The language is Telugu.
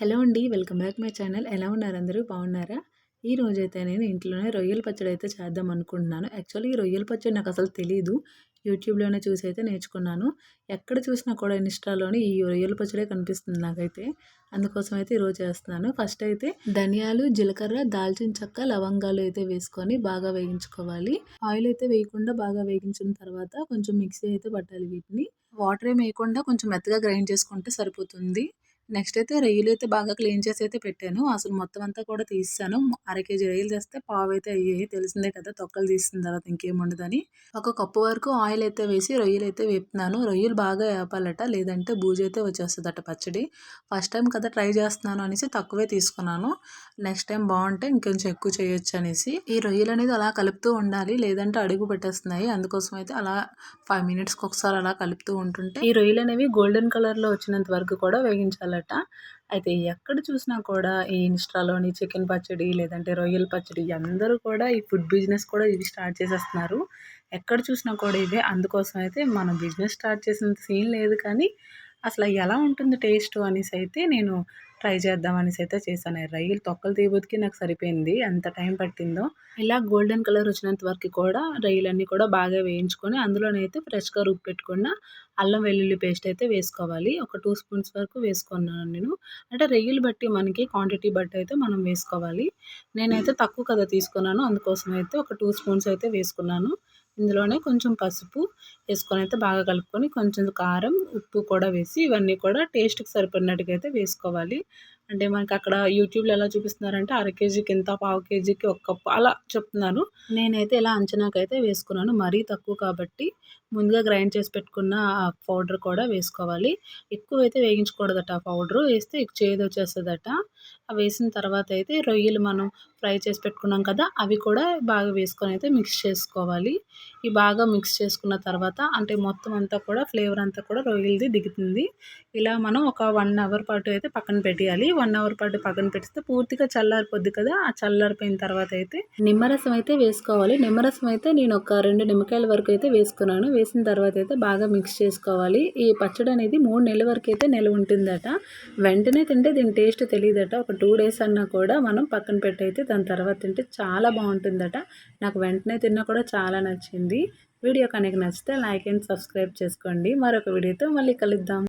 హలో అండి. Welcome back my channel. ఎలా ఉన్నారు అందరూ? బాగున్నారా? ఈ రోజైతే నేను ఇంట్లోనే రొయ్యల పచ్చడి అయితే చేద్దాం అనుకుంటున్నాను. యాక్చువల్లీ ఈ రొయ్యల పచ్చడి నాకు అసలు తెలీదు. యూట్యూబ్‌లోనే చూసి అయితే నేర్చుకున్నాను. ఎక్కడ చూసినా కూడా ఇన్‌స్టాలోని ఈ రొయ్యల పచ్చడే కనిపిస్తుంది నాకైతే. అందుకోసం అయితే ఈరోజు చేస్తున్నాను. ఫస్ట్ అయితే ధనియాలు, జీలకర్ర, దాల్చిన చెక్క, లవంగాలు అయితే వేసుకొని బాగా వేయించుకోవాలి. ఆయిల్ అయితే వేయకుండా బాగా వేగించిన తర్వాత కొంచెం మిక్సీ అయితే పట్టాలి వీటిని. వాటర్ ఏమి వేయకుండా కొంచెం మెత్తగా గ్రైండ్ చేసుకుంటే సరిపోతుంది. నెక్స్ట్ అయితే రొయ్యలైతే బాగా క్లీన్ చేసి అయితే పెట్టాను. అసలు మొత్తం అంతా కూడా తీసేసాను. అర కేజీ రొయ్యలు తెస్తే పావైతే అయ్యాయి. తెలిసిందే కదా! తొక్కలు తీసిన తర్వాత ఇంకేముండదని. ఒక కప్పు వరకు ఆయిల్ అయితే వేసి రొయ్యలైతే వేపుతున్నాను. రొయ్యలు బాగా వేపాలట. లేదంటే బూజైతే వచ్చేస్తదట పచ్చడి. ఫస్ట్ టైం కదా ట్రై చేస్తున్నాను అనేసి తక్కువే తీసుకున్నాను. నెక్స్ట్ టైం బాగుంటే ఇంకొంచెం ఎక్కువ చేయొచ్చు అనేసి. ఈ రొయ్యలు అనేది అలా కలుపుతూ ఉండాలి. లేదంటే అడుగు పెట్టేస్తున్నాయి. అందుకోసం అయితే అలా 5 మినిట్స్‌కి ఒకసారి అలా కలుపుతూ ఉంటుంటే ఈ రొయ్యలు అనేవి గోల్డెన్ కలర్‌లో వచ్చినంత వరకు కూడా వేగించాలట. అయితే ఎక్కడ చూసినా కూడా ఈ ఇన్‌స్టాలోని చికెన్ పచ్చడి, లేదంటే రొయ్యల పచ్చడి అందరూ కూడా ఈ ఫుడ్ బిజినెస్ కూడా ఇవి స్టార్ట్ చేసేస్తున్నారు. ఎక్కడ చూసినా కూడా ఇవే. అందుకోసం అయితే మనం బిజినెస్ స్టార్ట్ చేసినంత సీన్ లేదు కానీ, అసలు ఎలా ఉంటుంది టేస్టు అనేసి అయితే నేను ట్రై చేద్దాం అనేసి అయితే చేశాను. రొయ్యలు తొక్కలు తీయబోతికి నాకు సరిపోయింది. ఎంత టైం పట్టిందో. ఇలా గోల్డెన్ కలర్ వచ్చినంత వరకు కూడా రొయ్యలన్నీ కూడా బాగా వేయించుకొని అందులోనైతే ఫ్రెష్‌గా రుబ్బి పెట్టుకున్న అల్లం వెల్లుల్లి పేస్ట్ అయితే వేసుకోవాలి. ఒక 2 స్పూన్స్ వరకు వేసుకున్నాను నేను. అంటే రొయ్యలు బట్టి మనకి క్వాంటిటీ బట్టి అయితే మనం వేసుకోవాలి. నేనైతే తక్కువ కదా తీసుకున్నాను. అందుకోసం అయితే ఒక 2 స్పూన్స్ అయితే వేసుకున్నాను. ఇందులోనే కొంచెం పసుపు వేసుకొని అయితే బాగా కలుపుకొని కొంచెం కారం, ఉప్పు కూడా వేసి ఇవన్నీ కూడా టేస్ట్‌కి సరిపడినట్టుగా అయితే వేసుకోవాలి. అంటే మనకి అక్కడ యూట్యూబ్‌లో ఎలా చూపిస్తున్నారంటే అర కేజీకి ఇంత, పావు కేజీకి ఒక కప్పు అలా చెప్తున్నారు. నేనైతే ఇలా అంచనాకైతే వేసుకున్నాను. మరీ తక్కువ కాబట్టి ముందుగా గ్రైండ్ చేసి పెట్టుకున్న ఆ పౌడర్ కూడా వేసుకోవాలి. ఎక్కువైతే వేగించకూడదట ఆ పౌడరు. వేస్తే చేదొచ్చేస్తదట. వేసిన తర్వాత అయితే రొయ్యలు మనం ఫ్రై చేసి పెట్టుకున్నాం కదా! అవి కూడా బాగా వేసుకొని అయితే మిక్స్ చేసుకోవాలి. ఇవి బాగా మిక్స్ చేసుకున్న తర్వాత అంటే మొత్తం అంతా కూడా ఫ్లేవర్ అంతా కూడా రొయ్యలది దిగుతుంది. ఇలా మనం ఒక 1 అవర్ పాటు అయితే పక్కన పెట్టేయాలి. 1 అవర్ పాటు పక్కన పెట్టేస్తే పూర్తిగా చల్లారిపోద్ది కదా! ఆ చల్లారిపోయిన తర్వాత అయితే నిమ్మరసం అయితే వేసుకోవాలి. నిమ్మరసం అయితే నేను ఒక 2 నిమ్మకాయల వరకు అయితే వేసుకున్నాను. వేసిన తర్వాత అయితే బాగా మిక్స్ చేసుకోవాలి. ఈ పచ్చడి అనేది 3 నెలల వరకు అయితే నిలవ ఉంటుందట. వెంటనే తింటే దీని టేస్ట్ తెలీదట. ఒక 2 డేస్ అన్నా కూడా మనం పక్కన పెట్టి అయితే దాని తర్వాత తింటే చాలా బాగుంటుందట. నాకు వెంటనే తిన్నా కూడా చాలా నచ్చింది. వీడియో కనుక నచ్చితే లైక్ అండ్ సబ్స్క్రైబ్ చేసుకోండి. మరొక వీడియోతో మళ్ళీ కలుద్దాం.